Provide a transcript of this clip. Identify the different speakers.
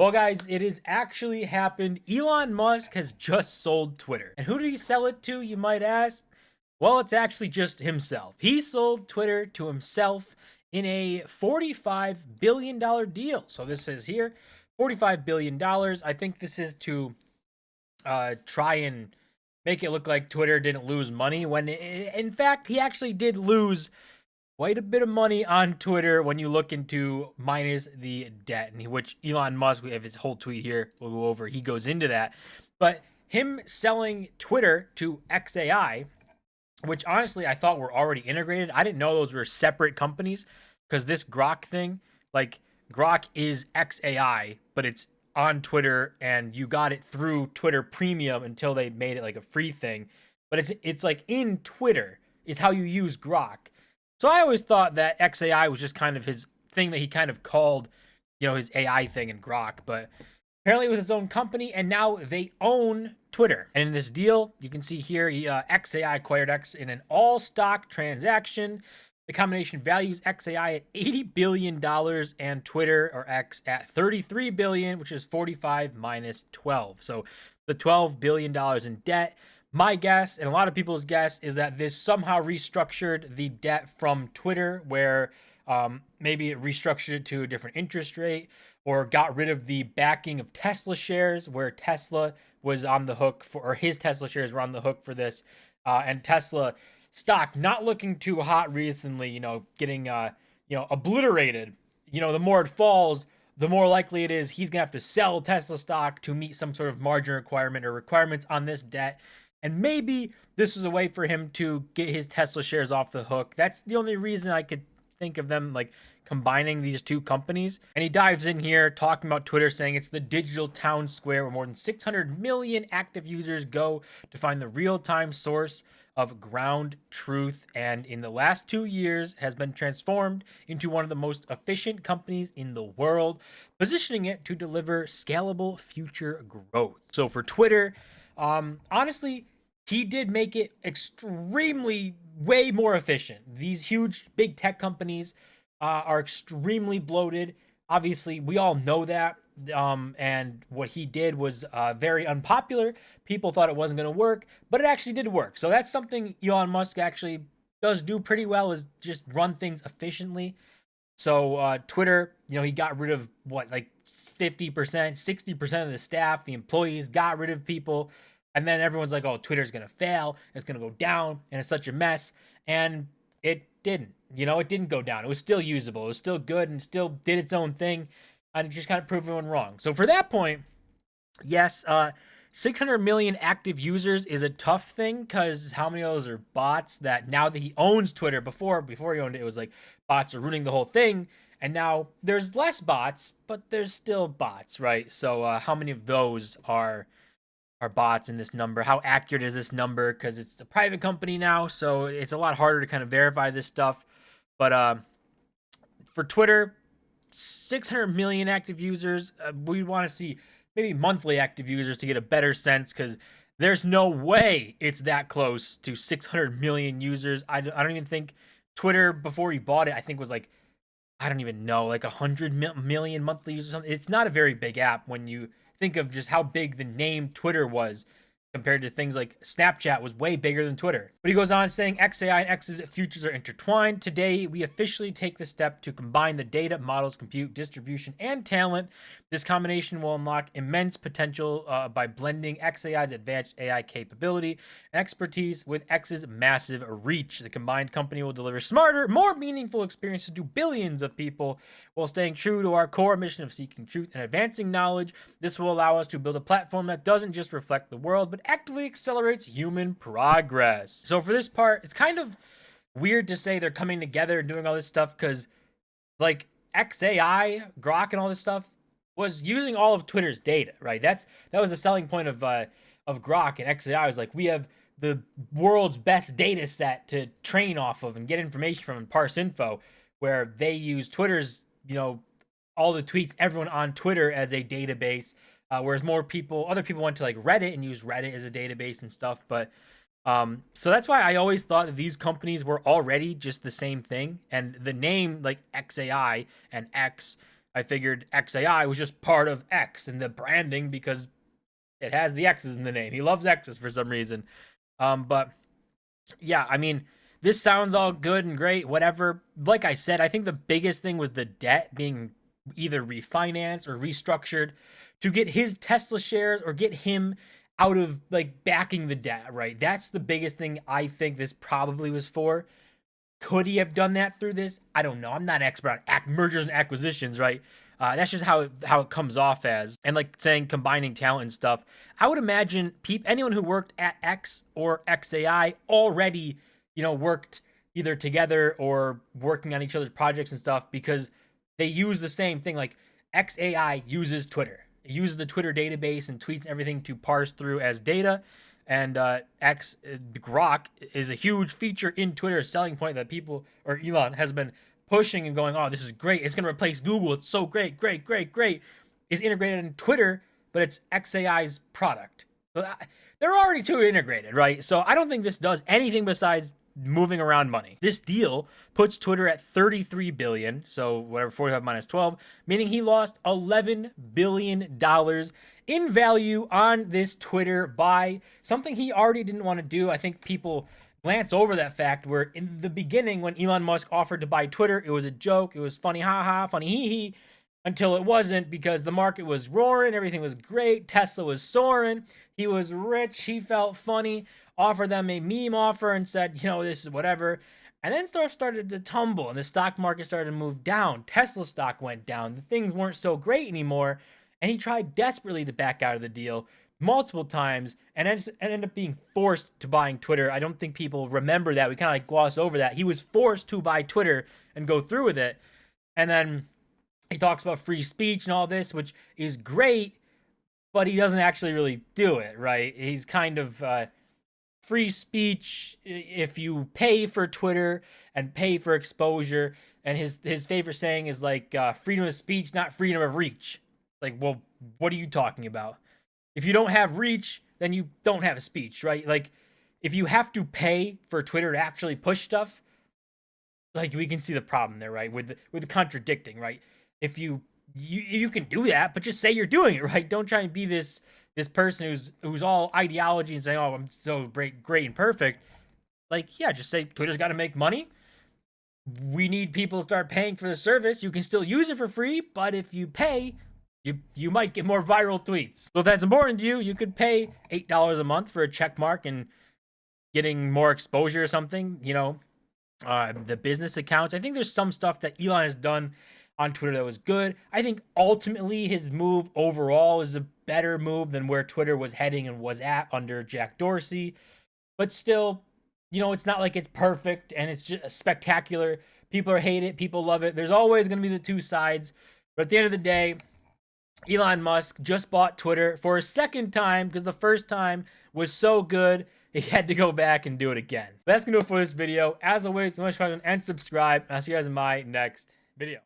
Speaker 1: Well, guys, it has actually happened. Elon Musk has just sold Twitter. And who did he sell it to, you might ask? Well, it's actually just himself. He sold Twitter to himself in a $45 billion deal. So this says here, $45 billion. I think this is to try and make it look like Twitter didn't lose money when, in fact, he actually did lose quite a bit of money on Twitter when you look into minus the debt, and which Elon Musk, we have his whole tweet here, we'll go over, he goes into that. But him selling Twitter to XAI, which honestly I thought were already integrated. I didn't know those were separate companies because this Grok thing, like Grok is XAI, but it's on Twitter and you got it through Twitter Premium until they made it like a free thing. But it's like in Twitter is how you use Grok. So I always thought that XAI was just kind of his thing that he kind of called, his AI thing in Grok. But apparently it was his own company, and now they own Twitter. And in this deal, you can see here, XAI acquired X in an all-stock transaction. The combination values XAI at $80 billion and Twitter, or X, at $33 billion, which is 45 minus 12. So the $12 billion in debt. My guess, and a lot of people's guess, is that this somehow restructured the debt from Twitter, where maybe it restructured it to a different interest rate, or got rid of the backing of Tesla shares, where Tesla was on the hook for, or his Tesla shares were on the hook for this, and Tesla stock not looking too hot recently, getting obliterated. The more it falls, the more likely it is he's gonna have to sell Tesla stock to meet some sort of margin requirement or requirements on this debt. And maybe this was a way for him to get his Tesla shares off the hook. That's the only reason I could think of them like combining these two companies. And he dives in here talking about Twitter, saying it's the digital town square where more than 600 million active users go to find the real-time source of ground truth, and in the last 2 years has been transformed into one of the most efficient companies in the world, positioning it to deliver scalable future growth. So for Twitter, honestly, he did make it extremely way more efficient. These huge big tech companies are extremely bloated. Obviously, we all know that. And what he did was very unpopular. People thought it wasn't going to work, but it actually did work. So that's something Elon Musk actually does do pretty well, is just run things efficiently. So Twitter, he got rid of like 50%, 60% of the staff, the employees, got rid of people. And then everyone's like, oh, Twitter's going to fail. It's going to go down and it's such a mess. And it didn't, it didn't go down. It was still usable. It was still good and still did its own thing. And it just kind of proved everyone wrong. So for that point, yes, 600 million active users is a tough thing, because how many of those are bots that now that he owns Twitter? Before he owned it, it was like bots are ruining the whole thing. And now there's less bots, but there's still bots, right? So how many of those are bots in this number? How accurate is this number? Because it's a private company now, so it's a lot harder to kind of verify this stuff. But for Twitter, 600 million active users. We want to see maybe monthly active users to get a better sense, because there's no way it's that close to 600 million users. I don't even think Twitter, before he bought it, I think was like, I don't even know, like 100 million monthly users. It's not a very big app when you think of just how big the name Twitter was compared to things like Snapchat was way bigger than Twitter. But he goes on saying XAI and X's futures are intertwined. Today, we officially take the step to combine the data, models, compute, distribution, and talent. This combination will unlock immense potential by blending XAI's advanced AI capability and expertise with X's massive reach. The combined company will deliver smarter, more meaningful experiences to billions of people while staying true to our core mission of seeking truth and advancing knowledge. This will allow us to build a platform that doesn't just reflect the world, but actively accelerates human progress. So for this part, it's kind of weird to say they're coming together and doing all this stuff, because like XAI, Grok, and all this stuff was using all of Twitter's data, right? That was the selling point of Grok, and XAI was like, we have the world's best data set to train off of and get information from and parse info, where they use Twitter's, all the tweets, everyone on Twitter as a database. Whereas other people went to like Reddit and used Reddit as a database and stuff. But so that's why I always thought that these companies were already just the same thing. And the name like XAI and X I figured XAI was just part of X and the branding because it has the X's in the name. He loves X's for some reason. But yeah, I mean, this sounds all good and great, whatever. Like I said, I think the biggest thing was the debt being either refinanced or restructured to get his Tesla shares or get him out of like backing the debt, right? That's the biggest thing I think this probably was for. Could he have done that through this? I don't know. I'm not an expert on mergers and acquisitions, right? That's just how it comes off as. And like saying combining talent and stuff, I would imagine anyone who worked at X or XAI already, worked either together or working on each other's projects and stuff because they use the same thing. Like XAI uses Twitter. It uses the Twitter database and tweets and everything to parse through as data. And Grok is a huge feature in Twitter, selling point that people, or Elon, has been pushing and going, oh, this is great. It's going to replace Google. It's so great, great, great, great. Is integrated in Twitter, but it's XAI's product. So they're already too integrated, right? So I don't think this does anything besides moving around money. This deal puts Twitter at 33 billion, so whatever, 45 minus 12, meaning he lost $11 billion in value on this Twitter buy, something he already didn't want to do. I think people glance over that fact where in the beginning when Elon Musk offered to buy Twitter, it was a joke, it was funny, haha, funny hee hee, until it wasn't because the market was roaring, everything was great, Tesla was soaring, he was rich, he felt funny, offered them a meme offer and said, this is whatever. And then stuff started to tumble and the stock market started to move down. Tesla stock went down. The things weren't so great anymore. And he tried desperately to back out of the deal multiple times and ended up being forced to buying Twitter. I don't think people remember that. We kind of like gloss over that. He was forced to buy Twitter and go through with it. And then he talks about free speech and all this, which is great, but he doesn't actually really do it, right? He's kind of free speech if you pay for Twitter and pay for exposure. And his favorite saying is like freedom of speech, not freedom of reach. Like, well, what are you talking about? If you don't have reach, then you don't have a speech, right? Like, if you have to pay for Twitter to actually push stuff, like we can see the problem there, right? With the contradicting, right? If you can do that, but just say you're doing it, right? Don't try and be this person who's all ideology and saying, oh, I'm so great and perfect. Like, yeah, just say Twitter's got to make money. We need people to start paying for the service. You can still use it for free, but if you pay, you might get more viral tweets. So if that's important to you, you could pay $8 a month for a check mark and getting more exposure or something, the business accounts. I think there's some stuff that Elon has done on Twitter that was good. I think ultimately his move overall is a better move than where Twitter was heading and was at under Jack Dorsey. But still, it's not like it's perfect and it's just spectacular. People hate it, people love it. There's always going to be the two sides. But at the end of the day, Elon Musk just bought Twitter for a second time because the first time was so good, he had to go back and do it again. But that's going to do it for this video. As always, so much fun and subscribe. I'll see you guys in my next video.